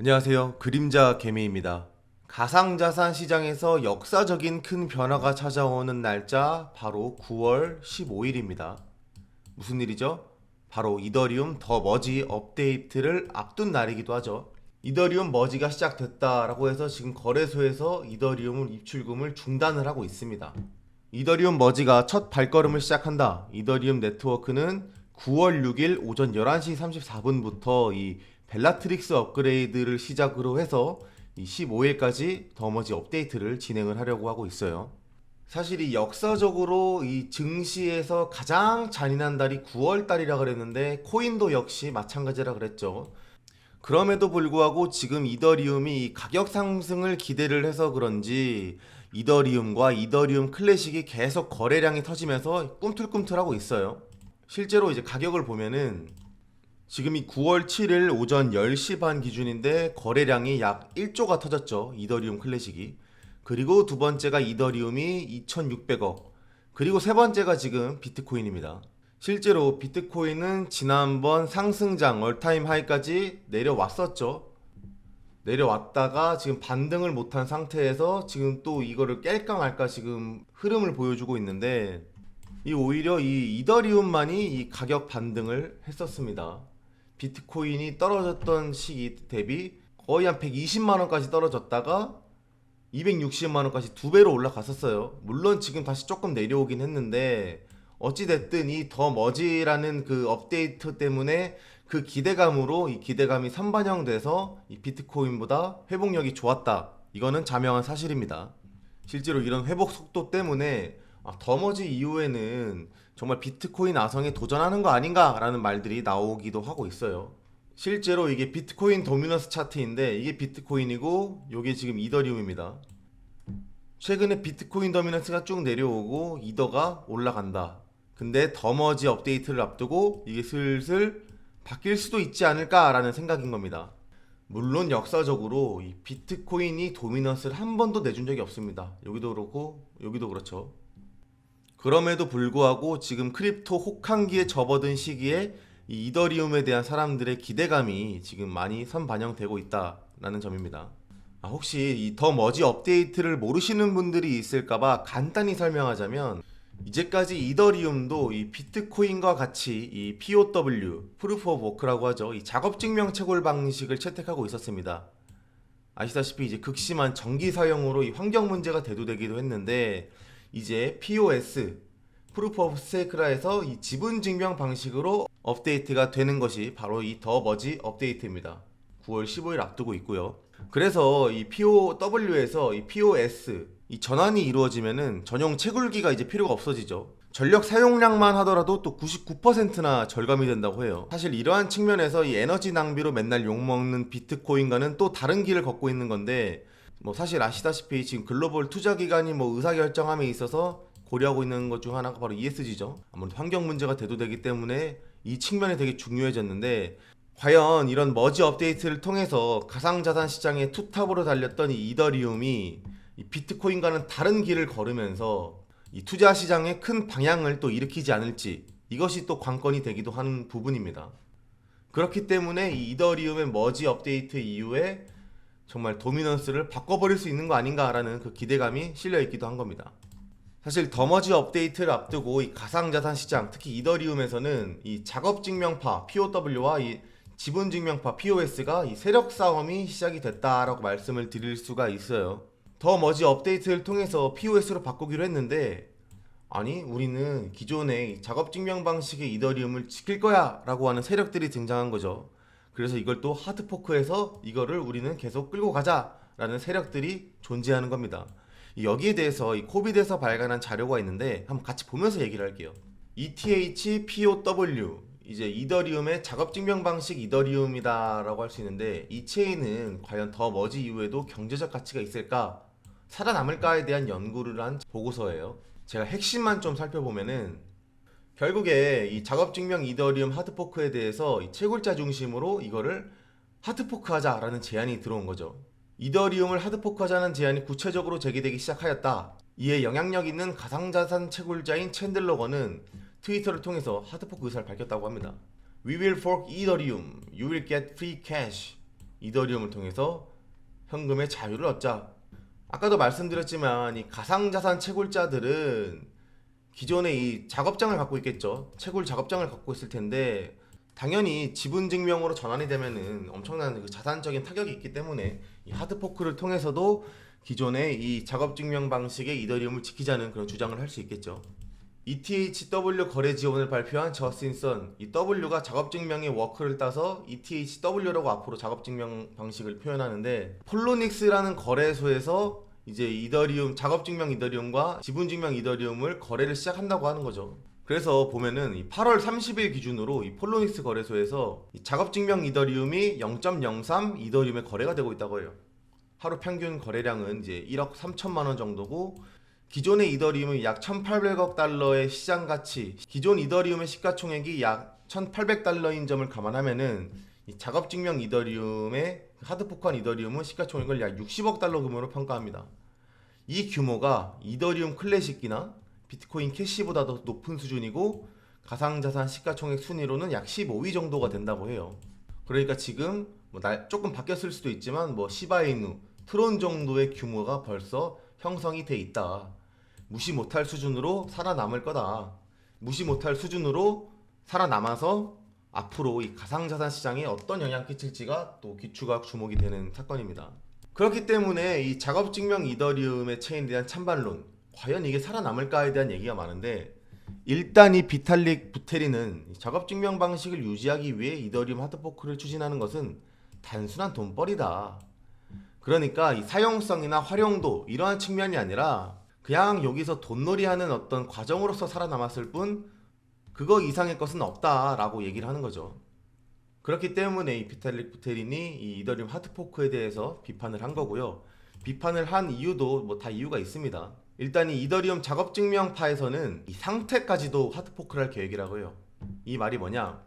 안녕하세요. 그림자 개미입니다. 가상자산 시장에서 역사적인 큰 변화가 찾아오는 날짜 바로 9월 15일입니다. 무슨 일이죠? 바로 이더리움 더 머지 업데이트를 앞둔 날이기도 하죠. 이더리움 머지가 시작됐다라고 해서 지금 거래소에서 이더리움 입출금을 중단을 하고 있습니다. 이더리움 머지가 첫 발걸음을 시작한다. 이더리움 네트워크는 9월 6일 오전 11시 34분부터 이 벨라트릭스 업그레이드를 시작으로 해서 이 15일까지 더머지 업데이트를 진행을 하려고 하고 있어요. 사실 이 역사적으로 이 증시에서 가장 잔인한 달이 9월 달이라 그랬는데 코인도 역시 마찬가지라 그랬죠. 그럼에도 불구하고 지금 이더리움이 이 가격 상승을 기대를 해서 그런지 이더리움과 이더리움 클래식이 계속 거래량이 터지면서 꿈틀꿈틀하고 있어요. 실제로 이제 가격을 보면은 지금 이 9월 7일 오전 10시 반 기준인데 거래량이 약 1조가 터졌죠. 이더리움 클래식이. 그리고 두 번째가 이더리움이 2,600억. 그리고 세 번째가 지금 비트코인입니다. 실제로 비트코인은 지난번 상승장 얼타임 하이까지 내려왔었죠. 내려왔다가 지금 반등을 못한 상태에서 지금 또 이거를 깰까 말까 지금 흐름을 보여주고 있는데 이 오히려 이 이더리움만이 이 가격 반등을 했었습니다. 비트코인이 떨어졌던 시기 대비 거의 한 120만원까지 떨어졌다가 260만원까지 두 배로 올라갔었어요. 물론 지금 다시 조금 내려오긴 했는데 어찌됐든 이 더 머지라는 그 업데이트 때문에 그 기대감으로 이 기대감이 선반영돼서 이 비트코인보다 회복력이 좋았다. 이거는 자명한 사실입니다. 실제로 이런 회복 속도 때문에 더 머지 이후에는 정말 비트코인 아성에 도전하는 거 아닌가라는 말들이 나오기도 하고 있어요. 실제로 이게 비트코인 도미넌스 차트인데 이게 비트코인이고 이게 지금 이더리움입니다. 최근에 비트코인 도미넌스가 쭉 내려오고 이더가 올라간다. 근데 더머지 업데이트를 앞두고 이게 슬슬 바뀔 수도 있지 않을까라는 생각인 겁니다. 물론 역사적으로 이 비트코인이 도미넌스를 한 번도 내준 적이 없습니다. 여기도 그렇고 여기도 그렇죠. 그럼에도 불구하고 지금 크립토 혹한기에 접어든 시기에 이 이더리움에 대한 사람들의 기대감이 지금 많이 선반영되고 있다라는 점입니다. 혹시 이 더 머지 업데이트를 모르시는 분들이 있을까봐 간단히 설명하자면 이제까지 이더리움도 이 비트코인과 같이 이 POW, Proof of Work라고 하죠. 이 작업 증명 채굴 방식을 채택하고 있었습니다. 아시다시피 이제 극심한 전기 사용으로 이 환경 문제가 대두되기도 했는데 이제 POS, Proof of Stake라 해서 이 지분 증명 방식으로 업데이트가 되는 것이 바로 이 더 머지 업데이트입니다. 9월 15일 앞두고 있고요. 그래서 이 POW에서 이 POS 이 전환이 이루어지면은 전용 채굴기가 이제 필요가 없어지죠. 전력 사용량만 하더라도 또 99%나 절감이 된다고 해요. 사실 이러한 측면에서 이 에너지 낭비로 맨날 욕먹는 비트코인과는 또 다른 길을 걷고 있는 건데 뭐 사실 아시다시피 지금 글로벌 투자기관이 뭐 의사결정함에 있어서 고려하고 있는 것 중 하나가 바로 ESG죠. 아무래도 환경 문제가 대두되기 때문에 이 측면이 되게 중요해졌는데 과연 이런 머지 업데이트를 통해서 가상자산 시장의 투탑으로 달렸던 이 이더리움이 이 비트코인과는 다른 길을 걸으면서 이 투자 시장의 큰 방향을 또 일으키지 않을지 이것이 또 관건이 되기도 하는 부분입니다. 그렇기 때문에 이 이더리움의 머지 업데이트 이후에 정말 도미넌스를 바꿔버릴 수 있는 거 아닌가라는 그 기대감이 실려 있기도 한 겁니다. 사실 더머지 업데이트를 앞두고 이 가상자산 시장, 특히 이더리움에서는 이 작업증명파 POW와 이 지분증명파 POS가 이 세력 싸움이 시작이 됐다라고 말씀을 드릴 수가 있어요. 더머지 업데이트를 통해서 POS로 바꾸기로 했는데 아니 우리는 기존의 작업증명 방식의 이더리움을 지킬 거야 라고 하는 세력들이 등장한 거죠. 그래서 이걸 또 하드포크해서 이거를 우리는 계속 끌고 가자 라는 세력들이 존재하는 겁니다. 여기에 대해서 이 코빗에서 발간한 자료가 있는데 한번 같이 보면서 얘기를 할게요. ETH POW 이제 이더리움의 작업 증명 방식 이더리움이다 라고 할 수 있는데 이 체인은 과연 더 머지 이후에도 경제적 가치가 있을까 살아남을까에 대한 연구를 한 보고서예요. 제가 핵심만 좀 살펴보면은 결국에 이 작업 증명 이더리움 하드포크에 대해서 이 채굴자 중심으로 이거를 하드포크 하자라는 제안이 들어온 거죠. 이더리움을 하드포크 하자는 제안이 구체적으로 제기되기 시작하였다. 이에 영향력 있는 가상자산 채굴자인 챈들러건은 트위터를 통해서 하드포크 의사를 밝혔다고 합니다. We will fork Ethereum. You will get free cash. 이더리움을 통해서 현금의 자유를 얻자. 아까도 말씀드렸지만 이 가상자산 채굴자들은 기존에 이 작업장을 갖고 있겠죠. 채굴 작업장을 갖고 있을 텐데 당연히 지분 증명으로 전환이 되면은 엄청난 그 자산적인 타격이 있기 때문에 이 하드포크를 통해서도 기존의 이 작업 증명 방식의 이더리움을 지키자는 그런 주장을 할 수 있겠죠. ETHW 거래 지원을 발표한 저스틴 선, 이 W가 작업 증명의 워크를 따서 ETHW라고 앞으로 작업 증명 방식을 표현하는데, 폴로닉스라는 거래소에서 이제 이더리움, 작업 증명 이더리움과 지분 증명 이더리움을 거래를 시작한다고 하는 거죠. 그래서 보면은 이 8월 30일 기준으로 이 폴로닉스 거래소에서 이 작업 증명 이더리움이 0.03 이더리움의 거래가 되고 있다고 해요. 하루 평균 거래량은 이제 1억 3천만 원 정도고, 기존의 이더리움은 약 1,800억 달러의 시장 가치, 기존 이더리움의 시가총액이 약 1,800달러인 점을 감안하면은 이 작업 증명 이더리움의 하드포크한 이더리움은 시가총액을 약 60억 달러 규모로 평가합니다. 이 규모가 이더리움 클래식이나 비트코인 캐시보다 더 높은 수준이고, 가상자산 시가총액 순위로는 약 15위 정도가 된다고 해요. 그러니까 지금 조금 바뀌었을 수도 있지만 시바이누, 트론 정도의 규모가 벌써 형성이 돼 있다. 무시 못할 수준으로 살아남을 거다. 무시 못할 수준으로 살아남아서 앞으로 이 가상자산 시장에 어떤 영향을 끼칠지가 또 귀추가 주목이 되는 사건입니다. 그렇기 때문에 이 작업증명 이더리움의 체인에 대한 찬반론, 과연 이게 살아남을까에 대한 얘기가 많은데, 일단 이 비탈릭 부테린은 작업증명 방식을 유지하기 위해 이더리움 하드포크를 추진하는 것은 단순한 돈벌이다. 그러니까 이 사용성이나 활용도 이러한 측면이 아니라 그냥 여기서 돈놀이하는 어떤 과정으로서 살아남았을 뿐 그거 이상의 것은 없다라고 얘기를 하는 거죠. 그렇기 때문에 이 비탈릭 부테린이 이 이더리움 하드포크에 대해서 비판을 한 거고요. 비판을 한 이유도 다 이유가 있습니다. 일단 이 이더리움 작업증명파에서는 이 상태까지도 하드포크를 할 계획이라고 해요. 이 말이 뭐냐?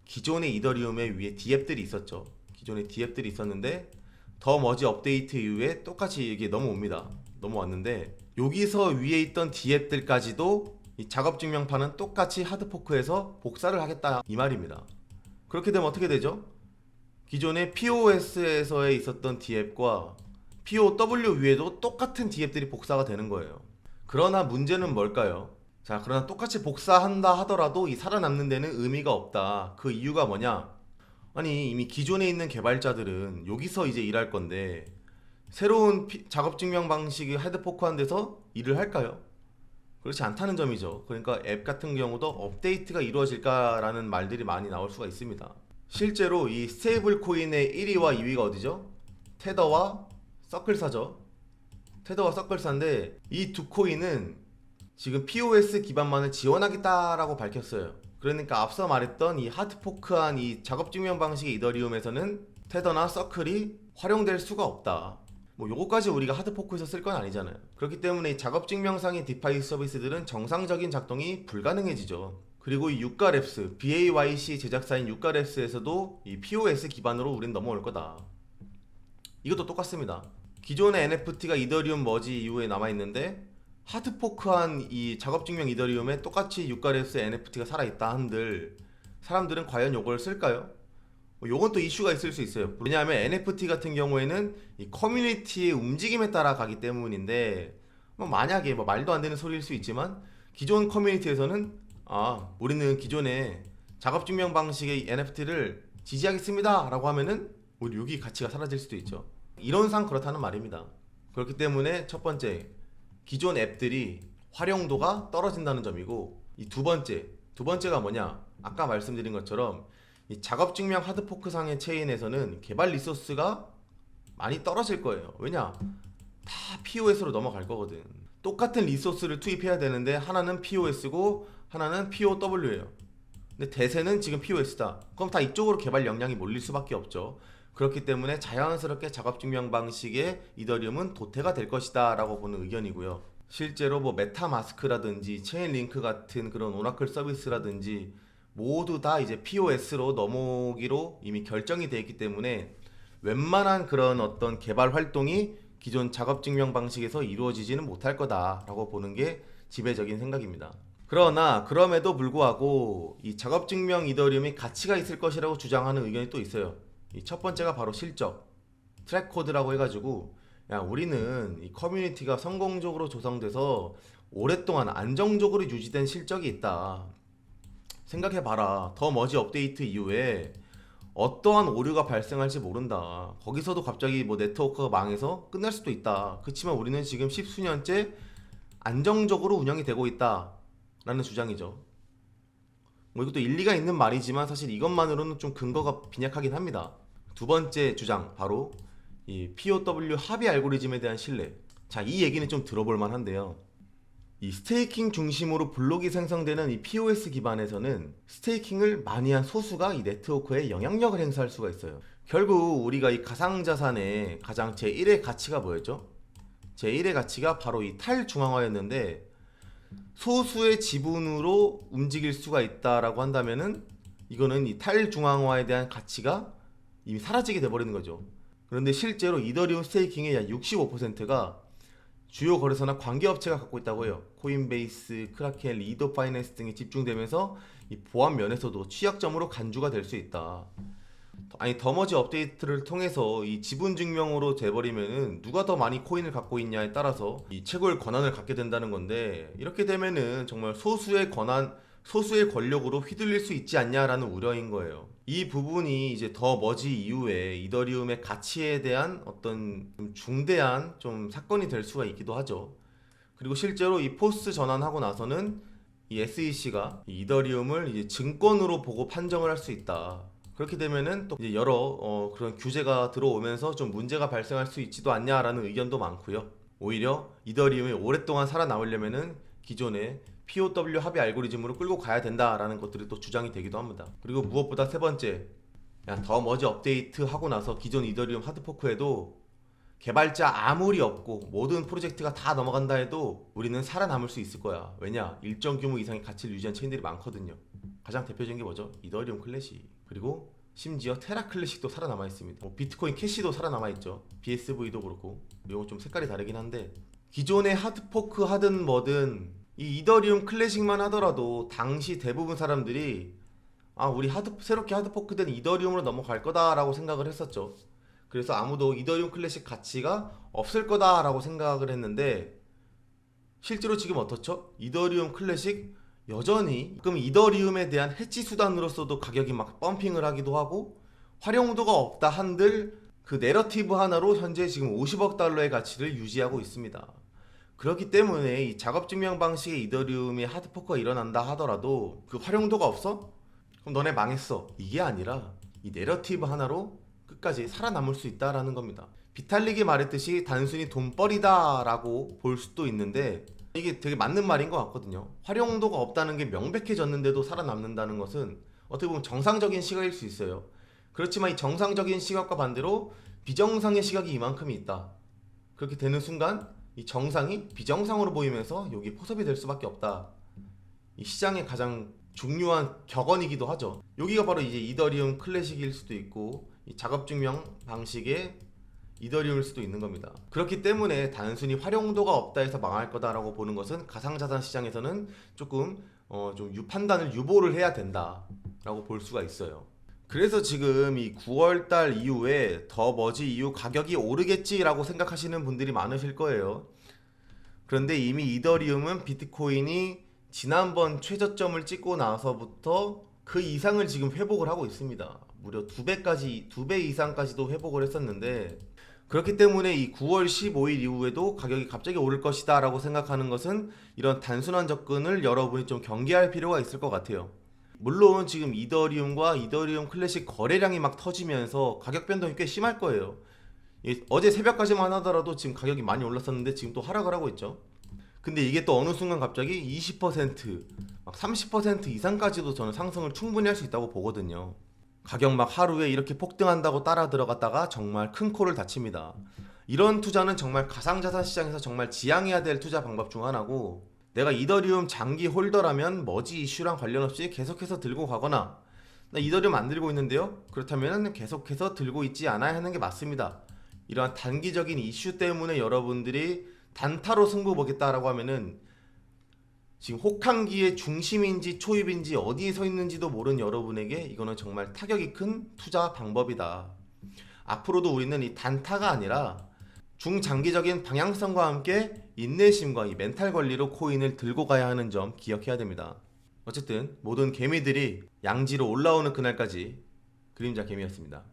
기존의 이더리움의 위에 D앱들이 있었죠. 기존에 D앱들이 있었는데 더 머지 업데이트 이후에 똑같이 이게 넘어왔는데 여기서 위에 있던 D앱들까지도 이 작업증명파는 똑같이 하드포크에서 복사를 하겠다 이 말입니다. 그렇게 되면 어떻게 되죠? 기존의 POS에서에 있었던 D앱과 POW 위에도 똑같은 D앱들이 복사가 되는 거예요. 그러나 문제는 뭘까요? 자, 그러나 똑같이 복사한다 하더라도 이 살아남는 데는 의미가 없다. 그 이유가 뭐냐? 아니, 이미 기존에 있는 개발자들은 여기서 이제 일할 건데 새로운 작업 증명 방식의 하드포크한 데서 일을 할까요? 그렇지 않다는 점이죠. 그러니까 앱 같은 경우도 업데이트가 이루어질까라는 말들이 많이 나올 수가 있습니다. 실제로 이 스테이블 코인의 1위와 2위가 어디죠? 테더와 서클사죠. 테더와 서클사인데 이 두 코인은 지금 POS 기반만을 지원하겠다라고 밝혔어요. 그러니까 앞서 말했던 이 하드포크한 이 작업 증명 방식의 이더리움에서는 테더나 서클이 활용될 수가 없다. 요거까지 우리가 하드포크에서 쓸 건 아니잖아요. 그렇기 때문에 이 작업 증명상의 디파이 서비스들은 정상적인 작동이 불가능해지죠. 그리고 이 유가랩스, BAYC 제작사인 유가랩스에서도 이 POS 기반으로 우린 넘어올 거다. 이것도 똑같습니다. 기존의 NFT가 이더리움 머지 이후에 남아있는데 하드포크한 이 작업증명 이더리움에 똑같이 유가랩스 NFT가 살아있다 한들 사람들은 과연 요걸 쓸까요? 요건 또 이슈가 있을 수 있어요. 왜냐하면 NFT 같은 경우에는 이 커뮤니티의 움직임에 따라 가기 때문인데 만약에 말도 안 되는 소리일 수 있지만 기존 커뮤니티에서는 우리는 기존의 작업증명 방식의 NFT를 지지하겠습니다 라고 하면은 여기 가치가 사라질 수도 있죠. 이론상 그렇다는 말입니다. 그렇기 때문에 첫 번째, 기존 앱들이 활용도가 떨어진다는 점이고, 이 두 번째가 뭐냐? 아까 말씀드린 것처럼 이 작업증명 하드포크 상의 체인에서는 개발 리소스가 많이 떨어질 거예요. 왜냐? 다 POS로 넘어갈 거거든. 똑같은 리소스를 투입해야 되는데 하나는 POS고 하나는 POW예요. 근데 대세는 지금 POS다. 그럼 다 이쪽으로 개발 역량이 몰릴 수밖에 없죠. 그렇기 때문에 자연스럽게 작업증명 방식의 이더리움은 도태가 될 것이다 라고 보는 의견이고요. 실제로 메타마스크라든지 체인링크 같은 그런 오라클 서비스라든지 모두 다 이제 POS로 넘어오기로 이미 결정이 되어 있기 때문에 웬만한 그런 어떤 개발 활동이 기존 작업증명 방식에서 이루어지지는 못할 거다라고 보는 게 지배적인 생각입니다. 그러나 그럼에도 불구하고 이 작업증명 이더리움이 가치가 있을 것이라고 주장하는 의견이 또 있어요. 이 첫 번째가 바로 실적, 트랙 코드라고 해가지고, 야, 우리는 이 커뮤니티가 성공적으로 조성돼서 오랫동안 안정적으로 유지된 실적이 있다. 생각해봐라. 더 머지 업데이트 이후에 어떠한 오류가 발생할지 모른다. 거기서도 갑자기 뭐 네트워크가 망해서 끝날 수도 있다. 그렇지만 우리는 지금 십수년째 안정적으로 운영이 되고 있다 라는 주장이죠. 뭐 이것도 일리가 있는 말이지만 사실 이것만으로는 좀 근거가 빈약하긴 합니다. 두 번째 주장, 바로 이 POW 합의 알고리즘에 대한 신뢰. 자, 이 얘기는 좀 들어볼 만한데요. 이 스테이킹 중심으로 블록이 생성되는 이 POS 기반에서는 스테이킹을 많이 한 소수가 이 네트워크에 영향력을 행사할 수가 있어요. 결국 우리가 이 가상자산의 가장 제1의 가치가 뭐였죠? 제1의 가치가 바로 이 탈중앙화였는데, 소수의 지분으로 움직일 수가 있다라고 한다면은 이거는 이 탈중앙화에 대한 가치가 이미 사라지게 돼버리는 거죠. 그런데 실제로 이더리움 스테이킹의 약 65%가 주요 거래소나 관계업체가 갖고 있다고 해요. 코인베이스, 크라켄, 리더 파이낸스 등이 집중되면서 이 보안 면에서도 취약점으로 간주가 될 수 있다. 아니, 더머지 업데이트를 통해서 이 지분 증명으로 돼버리면은 누가 더 많이 코인을 갖고 있냐에 따라서 이 최고의 권한을 갖게 된다는 건데, 이렇게 되면은 정말 소수의 권한, 소수의 권력으로 휘둘릴 수 있지 않냐라는 우려인 거예요. 이 부분이 이제 더 머지 이후에 이더리움의 가치에 대한 어떤 좀 중대한 좀 사건이 될 수가 있기도 하죠. 그리고 실제로 이 포스 전환하고 나서는 이 SEC가 이더리움을 이제 증권으로 보고 판정을 할 수 있다. 그렇게 되면은 또 이제 여러 그런 규제가 들어오면서 좀 문제가 발생할 수 있지도 않냐라는 의견도 많고요. 오히려 이더리움이 오랫동안 살아남으려면은 기존의 POW 합의 알고리즘으로 끌고 가야 된다라는 것들이 또 주장이 되기도 합니다. 그리고 무엇보다 세 번째, 야, 더 머지 업데이트 하고 나서 기존 이더리움 하드포크에도 개발자 아무리 없고 모든 프로젝트가 다 넘어간다 해도 우리는 살아남을 수 있을 거야. 왜냐? 일정 규모 이상의 가치를 유지한 체인들이 많거든요. 가장 대표적인 게 뭐죠? 이더리움 클래식. 그리고 심지어 테라 클래식도 살아남아 있습니다. 뭐 비트코인 캐시도 살아남아 있죠. BSV도 그렇고. 이거 좀 색깔이 다르긴 한데, 기존의 하드포크 하든 뭐든 이 이더리움 클래식만 하더라도 당시 대부분 사람들이 우리 새롭게 하드포크된 이더리움으로 넘어갈 거다라고 생각을 했었죠. 그래서 아무도 이더리움 클래식 가치가 없을 거다라고 생각을 했는데, 실제로 지금 어떻죠? 이더리움 클래식 여전히 그럼 이더리움에 대한 해지 수단으로서도 가격이 막 펌핑을 하기도 하고, 활용도가 없다 한들 그 내러티브 하나로 현재 지금 50억 달러의 가치를 유지하고 있습니다. 그렇기 때문에 이 작업 증명 방식의 이더리움의 하드포크가 일어난다 하더라도 그 활용도가 없어? 그럼 너네 망했어. 이게 아니라 이 내러티브 하나로 끝까지 살아남을 수 있다라는 겁니다. 비탈릭이 말했듯이 단순히 돈벌이다 라고 볼 수도 있는데, 이게 되게 맞는 말인 것 같거든요. 활용도가 없다는 게 명백해졌는데도 살아남는다는 것은 어떻게 보면 정상적인 시각일 수 있어요. 그렇지만 이 정상적인 시각과 반대로 비정상의 시각이 이만큼이 있다. 그렇게 되는 순간 이 정상이 비정상으로 보이면서 여기 포섭이 될 수밖에 없다. 이 시장의 가장 중요한 격언이기도 하죠. 여기가 바로 이제 이더리움 클래식일 수도 있고, 이 작업 증명 방식의 이더리움일 수도 있는 겁니다. 그렇기 때문에 단순히 활용도가 없다 해서 망할 거다라고 보는 것은 가상자산 시장에서는 조금 좀 판단을 유보를 해야 된다라고 볼 수가 있어요. 그래서 지금 이 9월달 이후에 더 머지 이후 가격이 오르겠지라고 생각하시는 분들이 많으실 거예요. 그런데 이미 이더리움은 비트코인이 지난번 최저점을 찍고 나서부터 그 이상을 지금 회복을 하고 있습니다. 무려 2배 이상까지도 회복을 했었는데, 그렇기 때문에 이 9월 15일 이후에도 가격이 갑자기 오를 것이다 라고 생각하는 것은 이런 단순한 접근을 여러분이 좀 경계할 필요가 있을 것 같아요. 물론 지금 이더리움과 이더리움 클래식 거래량이 막 터지면서 가격 변동이 꽤 심할 거예요. 어제 새벽까지만 하더라도 지금 가격이 많이 올랐었는데 지금 또 하락을 하고 있죠. 근데 이게 또 어느 순간 갑자기 20%, 막 30% 이상까지도 저는 상승을 충분히 할 수 있다고 보거든요. 가격 막 하루에 이렇게 폭등한다고 따라 들어갔다가 정말 큰 코를 다칩니다. 이런 투자는 정말 가상자산 시장에서 정말 지양해야 될 투자 방법 중 하나고, 내가 이더리움 장기 홀더라면 머지 이슈랑 관련 없이 계속해서 들고 가거나, 나 이더리움 안 들고 있는데요? 그렇다면 계속해서 들고 있지 않아야 하는 게 맞습니다. 이러한 단기적인 이슈 때문에 여러분들이 단타로 승부 보겠다라고 하면은 지금 혹한기의 중심인지 초입인지 어디에 서 있는지도 모르는 여러분에게 이거는 정말 타격이 큰 투자 방법이다. 앞으로도 우리는 이 단타가 아니라 중장기적인 방향성과 함께 인내심과 이 멘탈 관리로 코인을 들고 가야 하는 점 기억해야 됩니다. 어쨌든 모든 개미들이 양지로 올라오는 그날까지 그림자 개미였습니다.